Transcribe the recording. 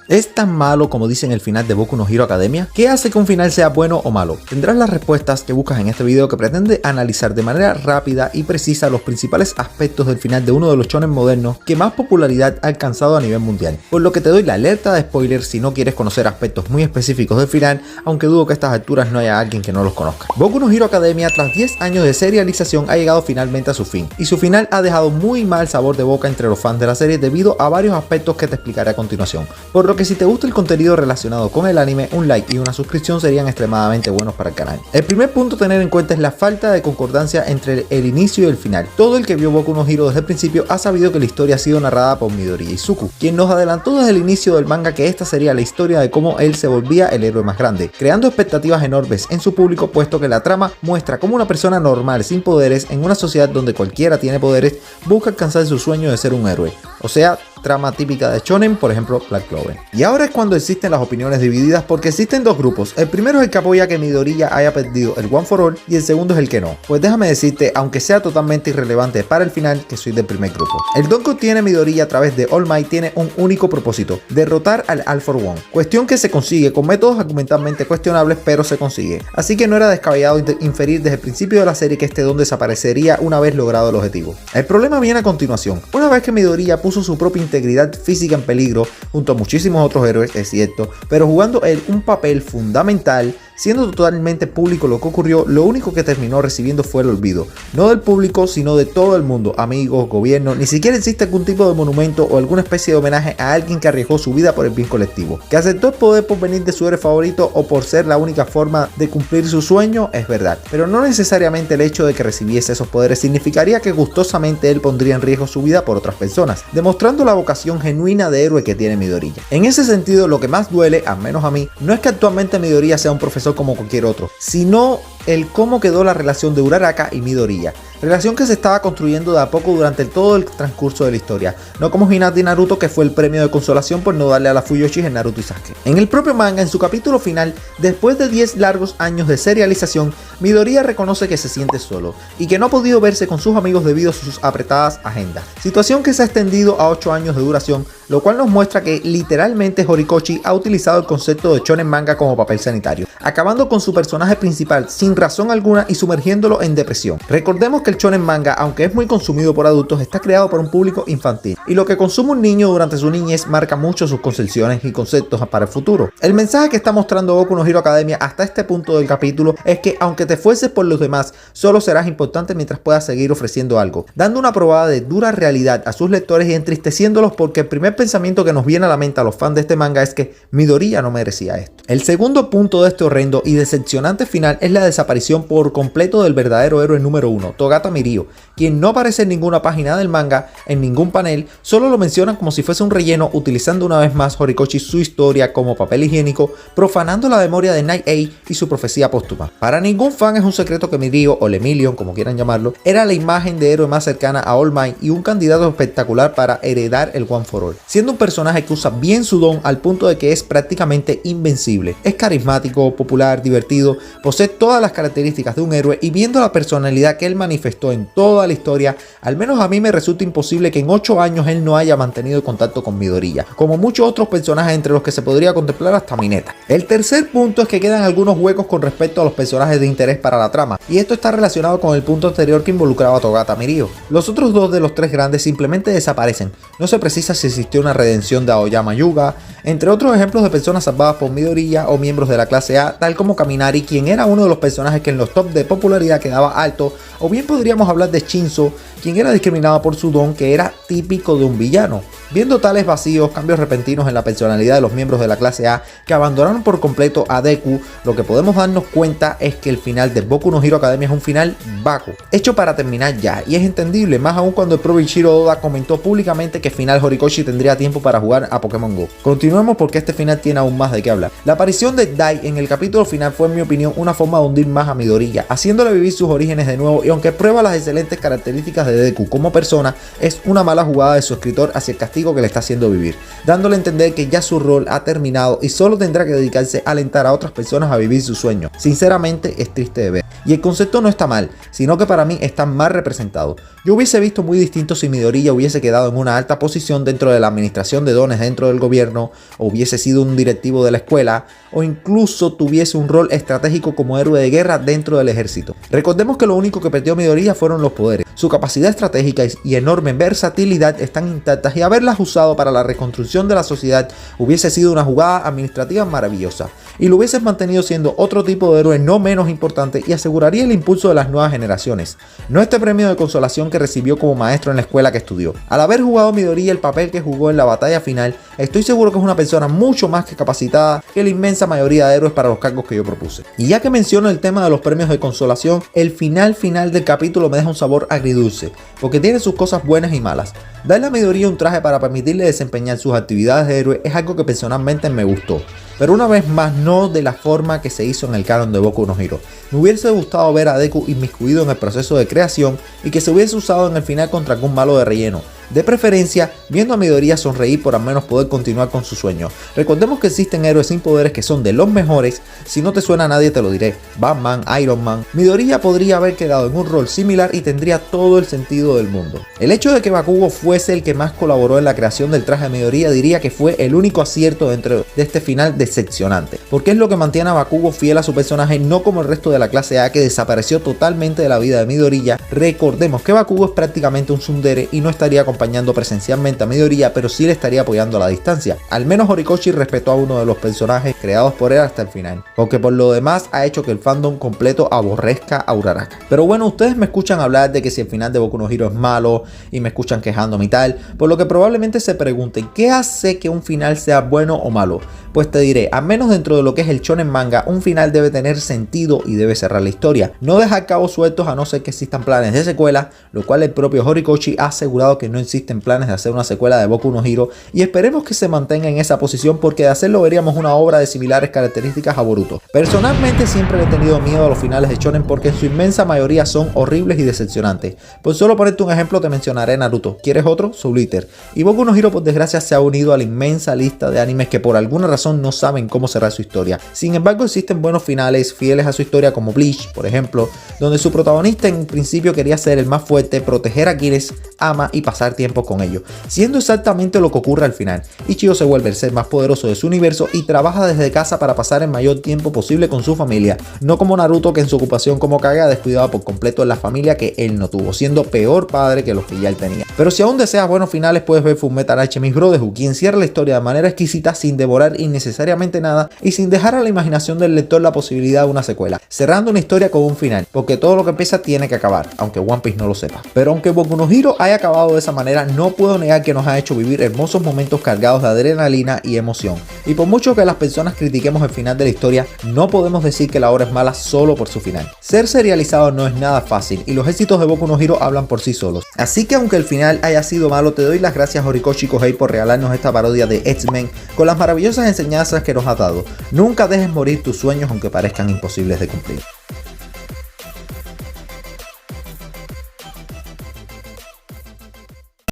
¿Es tan malo como dicen el final de Boku no Hero Academia? ¿Qué hace que un final sea bueno o malo? Tendrás las respuestas que buscas en este video, que pretende analizar de manera rápida y precisa los principales aspectos del final de uno de los shonen modernos que más popularidad ha alcanzado a nivel mundial. Por lo que te doy la alerta de spoiler si no quieres conocer aspectos muy específicos del final, aunque dudo que a estas alturas no haya alguien que no los conozca. Boku no Hero Academia, tras 10 años de serialización, ha llegado finalmente a su fin, y su final ha dejado muy mal sabor de boca entre los fans de la serie debido a varios aspectos que te explicaré a continuación. Por lo que si te gusta el contenido relacionado con el anime, un like y una suscripción serían extremadamente buenos para el canal. El primer punto a tener en cuenta es la falta de concordancia entre el inicio y el final. Todo el que vio Boku no Hero desde el principio ha sabido que la historia ha sido narrada por Midoriya Izuku, quien nos adelantó desde el inicio del manga que esta sería la historia de cómo él se volvía el héroe más grande, creando expectativas enormes en su público, puesto que la trama muestra cómo una persona normal sin poderes en una sociedad donde cualquiera tiene poderes busca alcanzar su sueño de ser un héroe. O sea, trama típica de shonen, por ejemplo Black Clover. Y ahora es cuando existen las opiniones divididas, porque existen dos grupos. El primero es el que apoya que Midoriya haya perdido el One for All, y el segundo es el que no. Pues déjame decirte, aunque sea totalmente irrelevante para el final, que soy del primer grupo. El don que obtiene Midoriya a través de All Might tiene un único propósito: derrotar al All for One, cuestión que se consigue con métodos argumentalmente cuestionables, pero se consigue. Así que no era descabellado inferir desde el principio de la serie que este don desaparecería una vez logrado el objetivo. El problema viene a continuación. Una vez que Midoriya puso su propia integridad física en peligro junto a muchísimos otros héroes, es cierto, pero jugando él un papel fundamental, siendo totalmente público lo que ocurrió, lo único que terminó recibiendo fue el olvido, no del público sino de todo el mundo, amigos, gobierno. Ni siquiera existe algún tipo de monumento o alguna especie de homenaje a alguien que arriesgó su vida por el bien colectivo, que aceptó el poder por venir de su héroe favorito o por ser la única forma de cumplir su sueño. Es verdad, pero no necesariamente el hecho de que recibiese esos poderes significaría que gustosamente él pondría en riesgo su vida por otras personas, demostrando la vocación genuina de héroe que tiene Midoriya. En ese sentido, lo que más duele, al menos a mí, no es que actualmente Midoriya sea un profesor como cualquier otro, sino el cómo quedó la relación de Uraraka y Midoriya, relación que se estaba construyendo de a poco durante todo el transcurso de la historia, no como Hinata y Naruto, que fue el premio de consolación por no darle a la Fuyoshi en Naruto y Sasuke. En el propio manga, en su capítulo final, después de 10 largos años de serialización, Midoriya reconoce que se siente solo y que no ha podido verse con sus amigos debido a sus apretadas agendas, situación que se ha extendido a 8 años de duración, lo cual nos muestra que literalmente Horikoshi ha utilizado el concepto de shonen manga como papel sanitario, acabando con su personaje principal sin razón alguna y sumergiéndolo en depresión. Recordemos que el shonen manga, aunque es muy consumido por adultos, está creado por un público infantil, y lo que consume un niño durante su niñez marca mucho sus concepciones y conceptos para el futuro. El mensaje que está mostrando Boku no Hero Academia hasta este punto del capítulo es que aunque te esfuerces por los demás, solo serás importante mientras puedas seguir ofreciendo algo, dando una probada de dura realidad a sus lectores y entristeciéndolos, porque el primer pensamiento que nos viene a la mente a los fans de este manga es que Midoriya no merecía esto. El segundo punto de este horrendo y decepcionante final es la desaparición por completo del verdadero héroe número 1, Togata Mirio, quien no aparece en ninguna página del manga, en ningún panel, solo lo mencionan como si fuese un relleno, utilizando una vez más Horikoshi su historia como papel higiénico, profanando la memoria de Night Eight y su profecía póstuma. Para ningún fan es un secreto que Mirio, o Lemillion como quieran llamarlo, era la imagen de héroe más cercana a All Might y un candidato espectacular para heredar el One for All, siendo un personaje que usa bien su don al punto de que es prácticamente invencible. Es carismático, popular, divertido, posee todas las características de un héroe, y viendo la personalidad que él manifestó en toda la historia, al menos a mí me resulta imposible que en 8 años él no haya mantenido contacto con Midoriya, como muchos otros personajes entre los que se podría contemplar hasta Mineta. El tercer punto es que quedan algunos huecos con respecto a los personajes de interés para la trama, y esto está relacionado con el punto anterior que involucraba a Togata Mirio. Los otros dos de los tres grandes simplemente desaparecen, no se precisa si existió una redención de Aoyama Yuga, entre otros ejemplos de personas salvadas por Midoriya o miembros de la clase A, tal como Kaminari, quien era uno de los personajes que en los top de popularidad quedaba alto, o bien podríamos hablar de Shinzo, quien era discriminado por su don que era típico de un villano. Viendo tales vacíos, cambios repentinos en la personalidad de los miembros de la clase A que abandonaron por completo a Deku, lo que podemos darnos cuenta es que el final de Boku no Hero Academia es un final vago, hecho para terminar ya, y es entendible, más aún cuando el propio Ichiro Oda comentó públicamente que final Horikoshi tendría tiempo para jugar a Pokémon GO. Continuemos porque este final tiene aún más de qué hablar. La aparición de Dai en el capítulo final fue en mi opinión una forma de hundir más a Midoriya, haciéndole vivir sus orígenes de nuevo, y aunque prueba las excelentes características de Deku como persona, es una mala jugada de su escritor hacia el castigo que le está haciendo vivir, dándole a entender que ya su rol ha terminado y solo tendrá que dedicarse a alentar a otras personas a vivir su sueño. Sinceramente es triste de ver. Y el concepto no está mal, sino que para mí está mal representado. Yo hubiese visto muy distinto si Midoriya hubiese quedado en una alta posición dentro de la administración de dones dentro del gobierno, o hubiese sido un directivo de la escuela, o incluso tuviese un rol estratégico como héroe de guerra dentro del ejército. Recordemos que lo único que perdió Midoriya fueron los poderes. Su capacidad estratégica y enorme versatilidad están intactas, y haberlas usado para la reconstrucción de la sociedad hubiese sido una jugada administrativa maravillosa, y lo hubieses mantenido siendo otro tipo de héroe no menos importante y aseguraría el impulso de las nuevas generaciones, no este premio de consolación que recibió como maestro en la escuela que estudió. Al haber jugado Midoriya el papel que jugó en la batalla final, estoy seguro que es una persona mucho más que capacitada que la inmensa mayoría de héroes para los cargos que yo propuse. Y ya que menciono el tema de los premios de consolación, el final del capítulo me deja un sabor agridulce, porque tiene sus cosas buenas y malas. Darle a Midoriya un traje para permitirle desempeñar sus actividades de héroe es algo que personalmente me gustó, pero una vez más no de la forma que se hizo en el canon de Boku no Hero. Me hubiese gustado ver a Deku inmiscuido en el proceso de creación y que se hubiese usado en el final contra algún malo de relleno, de preferencia viendo a Midoriya sonreír por al menos poder continuar con su sueño. Recordemos que existen héroes sin poderes que son de los mejores. Si no te suena a nadie te lo diré: Batman, Iron Man. Midoriya podría haber quedado en un rol similar y tendría todo el sentido del mundo. El hecho de que Bakugo fuese el que más colaboró en la creación del traje de Midoriya diría que fue el único acierto dentro de este final decepcionante, porque es lo que mantiene a Bakugo fiel a su personaje, no como el resto de la clase A que desapareció totalmente de la vida de Midoriya. Recordemos que Bakugo es prácticamente un tsundere y no estaría acompañando presencialmente a Midoriya, pero sí le estaría apoyando a la distancia. Al menos Horikoshi respetó a uno de los personajes creados por él hasta el final, aunque por lo demás ha hecho que el fandom completo aborrezca a Uraraka. Pero bueno, ustedes me escuchan hablar de que si el final de Boku no Hero es malo y me escuchan quejándome y tal, por lo que probablemente se pregunten ¿qué hace que un final sea bueno o malo? Pues te diré, al menos dentro de lo que es el shonen manga, un final debe tener sentido y debe cerrar la historia, no dejar cabos sueltos a no ser que existan planes de secuela, lo cual el propio Horikoshi ha asegurado que no existen planes de hacer una secuela de Boku no Hero, y esperemos que se mantenga en esa posición, porque de hacerlo veríamos una obra de similares características a Boruto. Personalmente siempre he tenido miedo a los finales de shonen porque en su inmensa mayoría son horribles y decepcionantes. Por solo ponerte un ejemplo te mencionaré Naruto. ¿Quieres otro? Soul Eater. Y Boku no Hero por desgracia se ha unido a la inmensa lista de animes que por alguna razón no saben cómo cerrar su historia. Sin embargo, existen buenos finales fieles a su historia, como Bleach, por ejemplo, donde su protagonista en principio quería ser el más fuerte, proteger a quienes ama y pasar tiempo con ellos, siendo exactamente lo que ocurre al final. Ichigo se vuelve el ser más poderoso de su universo y trabaja desde casa para pasar el mayor tiempo posible con su familia, no como Naruto, que en su ocupación como Kage ha descuidado por completo en la familia que él no tuvo, siendo peor padre que los que ya él tenía. Pero si aún deseas buenos finales, puedes ver Fullmetal Alchemist Brotherhood, quien cierra la historia de manera exquisita sin devorar innecesariamente nada y sin dejar a la imaginación del lector la posibilidad de una secuela, cerrando una historia con un final, porque todo lo que empieza tiene que acabar, aunque One Piece no lo sepa. Pero aunque Boku no Hero haya acabado de esa manera, no puedo negar que nos ha hecho vivir hermosos momentos cargados de adrenalina y emoción, y por mucho que las personas critiquemos el final de la historia, no podemos decir que la obra es mala solo por su final. Ser serializado no es nada fácil y los éxitos de Boku no Hero hablan por sí solos, así que aunque el final haya sido malo, te doy las gracias Horikoshi Kohei por regalarnos esta parodia de X-Men con las maravillosas enseñanzas que nos ha dado. Nunca dejes morir tus sueños aunque parezcan imposibles de cumplir.